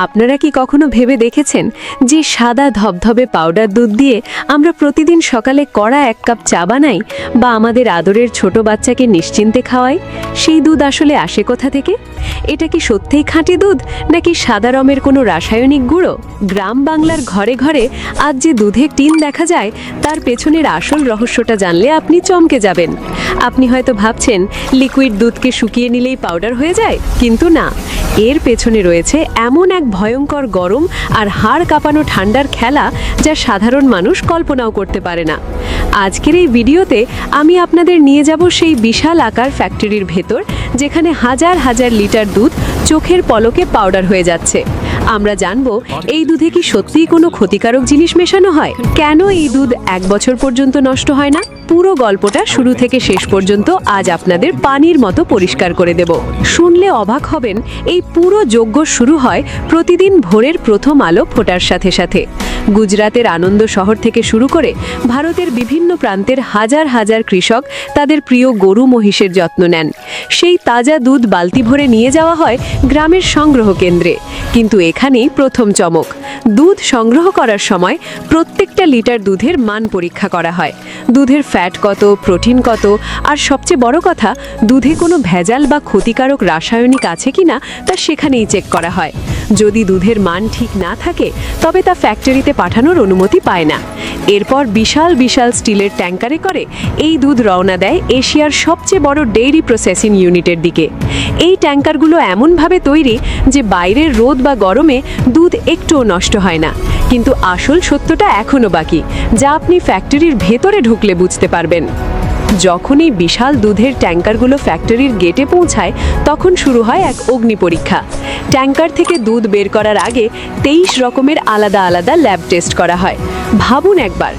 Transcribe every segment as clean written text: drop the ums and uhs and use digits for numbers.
আপনারা কি কখনো ভেবে দেখেছেন যে সাদা ধবধবে পাউডার দুধ দিয়ে আমরা প্রতিদিন সকালে কড়া 1 কাপ চা বানাই বা আমাদের আদরের ছোট বাচ্চাকে নিশ্চিন্তে খাওয়াই? সেই দুধ আসলে আসে কোথা থেকে? এটা কি সত্যিই খাঁটি দুধ নাকি সাদা রমের কোনো রাসায়নিক গুঁড়ো? গ্রাম বাংলার ঘরে ঘরে আজ যে দুধের টিন দেখা যায় তার পেছনের আসল রহস্যটা জানলে আপনি চমকে যাবেন। আপনি হয়তো ভাবছেন লিকুইড দুধকে শুকিয়ে নিলেই পাউডার হয়ে যায়, কিন্তু না, এর পেছনে রয়েছে এমন এক ভয়ঙ্কর গরম আর হাড় কাঁপানো ঠান্ডার খেলা যা সাধারণ মানুষ কল্পনাও করতে পারে না। আজকের এই ভিডিওতে আমি আপনাদের নিয়ে যাব সেই বিশাল আকার ফ্যাক্টরির ভেতর, যেখানে হাজার হাজার লিটার দুধ চোখের পলকে পাউডার হয়ে যাচ্ছে। আমরা জানব এই দুধে কি সত্যিই কোনো ক্ষতিকারক জিনিস মেশানো হয়, কেন এই দুধ 1 বছর পর্যন্ত নষ্ট হয় না। পুরো গল্পটা শুরু থেকে শেষ পর্যন্ত আজ আপনাদের পানির মতো পরিষ্কার করে দেব। শুনলে অবাক হবেন, এই পুরো যজ্ঞ শুরু হয় প্রতিদিন ভোরের প্রথম আলো ফোটার সাথে সাথে। গুজরাতের আনন্দ শহর থেকে শুরু করে ভারতের বিভিন্ন প্রান্তের হাজার হাজার কৃষক তাদের প্রিয় গরু মহিষের যত্ন নেন। সেই তাজা দুধ বালতি ভরে নিয়ে যাওয়া হয় গ্রামের সংগ্রহ কেন্দ্রে। কিন্তু এখানেই প্রথম চমক। দুধ সংগ্রহ করার সময় প্রত্যেকটা লিটার দুধের মান পরীক্ষা করা হয়। দুধের ফ্যাট কত, প্রোটিন কত, আর সবচেয়ে বড় কথা, দুধে কোনো ভেজাল বা ক্ষতিকারক রাসায়নিক আছে কিনা তা সেখানেই চেক করা হয়। যদি দুধের মান ঠিক না থাকে তবে তা ফ্যাক্টরিতে পাঠানোর অনুমতি পায় না। এরপর বিশাল বিশাল স্টিলের ট্যাঙ্কারে করে এই দুধ রওনা দেয় এশিয়ার সবচেয়ে বড় ডেইরি প্রসেসিং ইউনিটের দিকে। এই ট্যাঙ্কারগুলো এমনভাবে তৈরি যে বাইরের রোদ বা গরমে দুধ একটুও নষ্ট হয় না। কিন্তু আসল সত্যটা এখনও বাকি, যা আপনি ফ্যাক্টরির ভেতরে ঢুকলে বুঝতে পারবেন। যখন এই বিশাল দুধের ট্যাঙ্কারগুলো ফ্যাক্টরির গেটে পৌঁছায় তখন শুরু হয় এক অগ্নি পরীক্ষা। ট্যাঙ্কার থেকে দুধ বের করার আগে 23 রকমের আলাদা আলাদা ল্যাব টেস্ট করা হয়। ভাবুন একবার,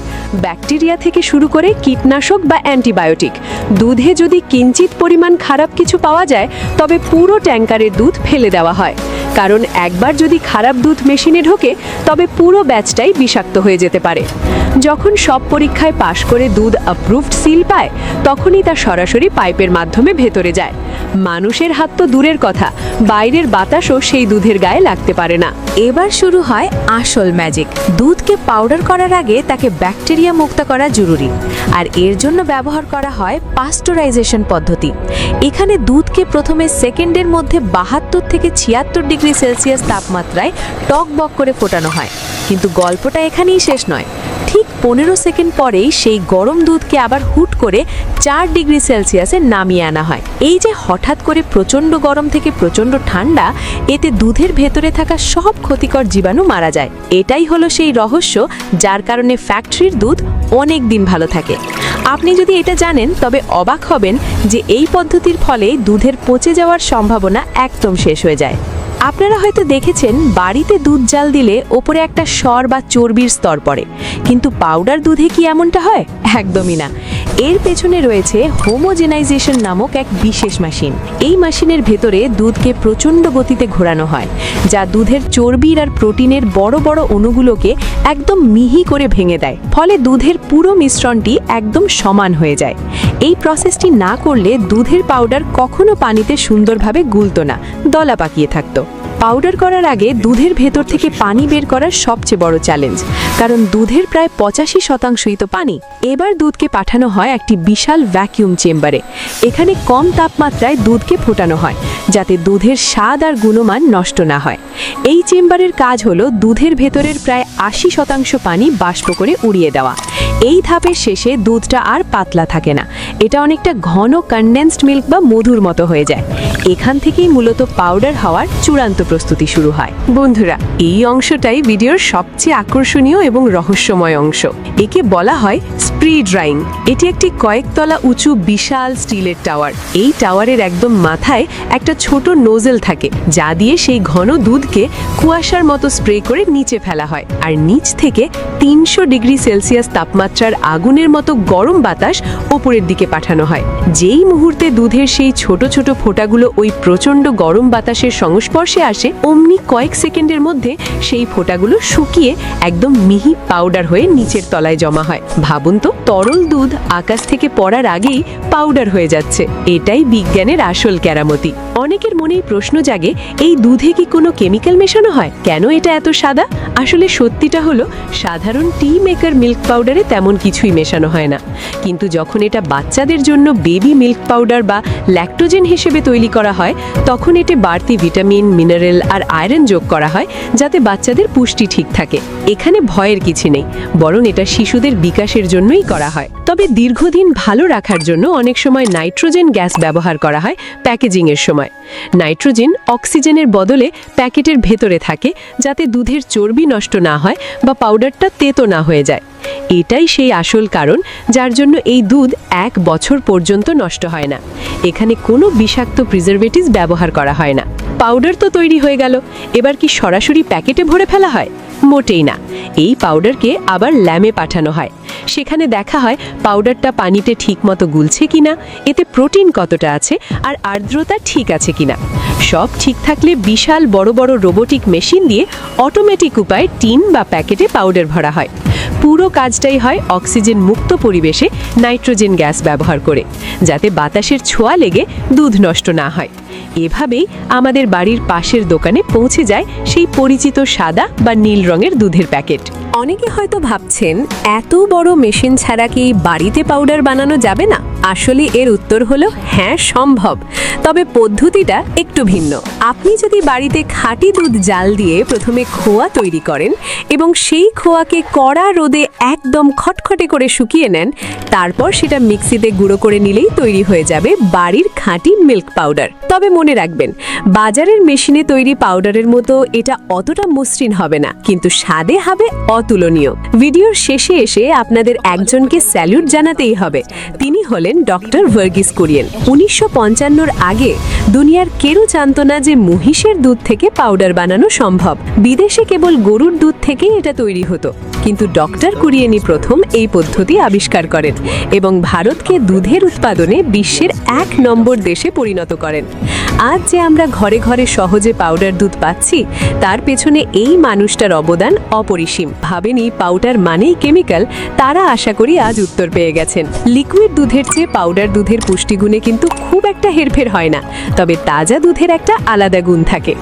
ব্যাকটেরিয়া থেকে শুরু করে কীটনাশক বা অ্যান্টিবায়োটিক। দুধে যদি কিঞ্চিত পরিমাণ খারাপ কিছু পাওয়া যায় তবে পুরো ট্যাঙ্কারের দুধ ফেলে দেওয়া হয়। কারণ একবার যদি খারাপ দুধ মেশিনে ঢোকে তবে পুরো ব্যাচটাই বিষাক্ত হয়ে যেতে পারে। যখন সব পরীক্ষায় পাশ করে দুধ অ্যাপ্রুভড সিল পায় তখনই তা সরাসরি পাইপের মাধ্যমে ভেতরে যায়। মানুষের হাত তো দূরের কথা, বাইরের বাতাসও সেই দুধের গায়ে লাগতে পারে না। এবার শুরু হয় আসল ম্যাজিক। দুধকে পাউডার করার আগে তাকে ব্যাকটেরিয়া মুক্ত করা জরুরি, আর এর জন্য ব্যবহার করা হয় পাস্টোরাইজেশন পদ্ধতি। এখানে দুধকে প্রথমে সেকেন্ডের মধ্যে 72 থেকে 76 ডিগ্রি সেলসিয়াস তাপমাত্রায় টকবক করে ফোটানো হয়। কিন্তু গল্পটা এখানেই শেষ নয়। ঠিক 15 সেকেন্ড পরেই সেই গরম দুধকে আবার হুট করে 4 ডিগ্রি সেলসিয়াসে নামিয়ে আনা হয়। এই যে হঠাৎ করে প্রচণ্ড গরম থেকে প্রচণ্ড ঠান্ডা, এতে দুধের ভেতরে থাকা সব ক্ষতিকর জীবাণু মারা যায়। এটাই হলো সেই রহস্য যার কারণে ফ্যাক্টরির দুধ অনেক দিন ভালো থাকে। আপনি যদি এটা জানেন তবে অবাক হবেন যে এই পদ্ধতির ফলে দুধের পচে যাওয়ার সম্ভাবনা একদম শেষ হয়ে যায়। আপনারা হয়তো দেখেছেন বাড়িতে দুধ জাল দিলে ওপরে একটা সর বা চর্বির স্তর পড়ে, কিন্তু পাউডার দুধে কি এমনটা হয়? একদমই না। এর পেছনে রয়েছে হোমোজেনাইজেশন নামক এক বিশেষ মেশিন। এই মেশিনের ভেতরে দুধকে প্রচণ্ড গতিতে ঘোরানো হয়, যা দুধের চর্বির আর প্রোটিনের বড় বড় অণুগুলোকে একদম মিহি করে ভেঙে দেয়। ফলে দুধের পুরো মিশ্রণটি একদম সমান হয়ে যায়। এই প্রসেসটি না করলে দুধের পাউডার কখনো পানিতে সুন্দরভাবে গুলতো না, দলা পাকিয়ে থাকতো। পাউডার করার আগে দুধের ভেতর থেকে পানি বের করার সবচেয়ে বড় চ্যালেঞ্জ, কারণ দুধের প্রায় 85%ই তো পানি। এবার দুধকে পাঠানো হয় একটি বিশাল ভ্যাকিউম চেম্বারে। এখানে কম তাপমাত্রায় দুধকে ফোটানো হয় যাতে দুধের স্বাদ আর গুণমান নষ্ট না হয়। এই চেম্বারের কাজ হলো দুধের ভেতরের প্রায় 80% পানি বাষ্প করে উড়িয়ে দেওয়া। এই ধাপের শেষে দুধটা আর পাতলা থাকে না, এটা অনেকটা ঘন কনডেন্সড মিল্ক বা মধুর মতো হয়ে যায়। এখান থেকেই মূলত পাউডার হওয়ার চূড়ান্ত প্রস্তুতি শুরু হয়। বন্ধুরা, এই অংশটাই ভিডিওর সবচেয়ে আকর্ষণীয় এবং রহস্যময় অংশ। একে বলা হয় স্প্রে ড্রাইং। এটি একটি কয়েকতলা উঁচু বিশাল স্টিলের টাওয়ার। এই টাওয়ারের একদম মাথায় একটা ছোট নোজেল থাকে, যা দিয়ে সেই ঘন দুধকে কুয়াশার মতো স্প্রে করে নিচে ফেলা হয়। আর নিচ থেকে 300°C তাপমাত্রার আগুনের মতো গরম বাতাস ওপরের দিকে পাঠানো হয়। যেই মুহূর্তে দুধের সেই ছোট ছোট ফোঁটাগুলো ওই প্রচণ্ড গরম বাতাসের সংস্পর্শে আসে, অমনি কয়েক সেকেন্ডের মধ্যে সেই ফোঁটাগুলো শুকিয়ে একদম মিহি পাউডার হয়ে নিচের তলায় জমা হয়। ভাবুন তো, তরল দুধ আকাশ থেকে পড়ার আগেই পাউডার হয়ে যাচ্ছে। এটাই বিজ্ঞানের আসল কেরামতি। অনেকের মনেই প্রশ্ন জাগে, এই দুধে কি কোনো কেমিক্যাল মেশানো হয়? কেন এটা এত সাদা? আসলে সত্যিটা হলো, সাধারণ টি মেকার মিল্ক পাউডারে তেমন কিছুই মেশানো হয় না। কিন্তু যখন এটা বাচ্চাদের জন্য বেবি মিল্ক পাউডার বা ল্যাকটোজেন হিসেবে তৈরি করা হয়, তখন এতে বাড়তি ভিটামিন, মিনারেল আর আয়রন যোগ করা হয়, যাতে বাচ্চাদের পুষ্টি ঠিক থাকে। এখানে ভয়ের কিছু নেই, বরং এটা শিশুদের বিকাশের জন্যই করা হয়। তবে দীর্ঘদিন ভালো রাখার জন্য অনেক সময় নাইট্রোজেন গ্যাস ব্যবহার করা হয় প্যাকেজিংয়ের সময়। নাইট্রোজেন অক্সিজেনের বদলে প্যাকেটের ভেতরে থাকে, যাতে দুধের চর্বি নষ্ট না হয় বা পাউডারটা তেতো না হয়ে যায়। এটাই সেই আসল কারণ যার জন্য এই দুধ 1 বছর পর্যন্ত নষ্ট হয় না। এখানে কোনো বিষাক্ত প্রিজারভেটিভস ব্যবহার করা হয় না। পাউডার তো তৈরি হয়ে গেল, এবার কি সরাসরি প্যাকেটে ভরে ফেলা হয়? মোটেই না। এই পাউডারকে আবার ল্যাবে পাঠানো হয়। সেখানে দেখা হয় পাউডারটা পানিতে ঠিকমতো গুলছে কিনা, এতে প্রোটিন কতটা আছে আর আর্দ্রতা ঠিক আছে কিনা। সব ঠিক থাকলে বিশাল বড় বড় রোবোটিক মেশিন দিয়ে অটোমেটিক উপায়ে টিন বা প্যাকেটে পাউডার ভরা হয়। পুরো কাজটাই হয় অক্সিজেন মুক্ত পরিবেশে নাইট্রোজেন গ্যাস ব্যবহার করে, যাতে বাতাসের ছোঁয়া লেগে দুধ নষ্ট না হয়। এভাবেই আমাদের বাড়ির পাশের দোকানে পৌঁছে যায় সেই পরিচিত সাদা বা নীল রঙের দুধের প্যাকেট। অনেকে হয়তো ভাবছেন, এত বড় মেশিন ছাড়া কি বাড়িতে পাউডার বানানো যাবে না? আসলে এর উত্তর হলো হ্যাঁ, সম্ভব। তবে পদ্ধতিটা একটু ভিন্ন। আপনি যদি বাড়িতে খাঁটি দুধ জাল দিয়ে প্রথমে খোয়া তৈরি করেন এবং সেই খোয়াকে কড়া রোদে একদম খটখটে করে শুকিয়ে নেন, তারপর সেটা মিক্সিতে গুঁড়ো করে নিলেই তৈরি হয়ে যাবে বাড়ির খাঁটি মিল্ক পাউডার। তবে মনে রাখবেন, বাজারের মেশিনে তৈরি পাউডারের মতো এটা অতটা মসৃণ হবে না, কিন্তু স্বাদে হবে অতুলনীয়। ভিডিওর শেষে এসে আপনাদের একজনকে স্যালুট জানাতেই হবে। তিনি হলেন ডক্টর ভার্গিস কুরিয়েন। 1955-র আগে দুনিয়ার কেউ জানত না যে মহিষের দুধ থেকে পাউডার বানানো সম্ভব। বিদেশে কেবল গরুর দুধ থেকেই এটা তৈরি হতো, কিন্তু ডক্টর কুরিয়েনই প্রথম এই পদ্ধতি আবিষ্কার করেন এবং ভারতকে দুধের উৎপাদনে বিশ্বের 1 নম্বর দেশে পরিণত করেন। আজ যে আমরা ঘরে ঘরে সহজে পাউডার দুধ পাচ্ছি, তার পেছনে এই মানুষটার অবদান অপরিসীম। ভাবেনি পাউডার মানেই কেমিক্যাল, তারা আশা করি আজ উত্তর পেয়ে গেছেন। লিকুইড দুধের চেয়ে পাউডার দুধের পুষ্টিগুণে কিন্তু খুব একটা হেরফের হয় না, তবে তাজা দুধের একটা আলাদা গুণ থাকে।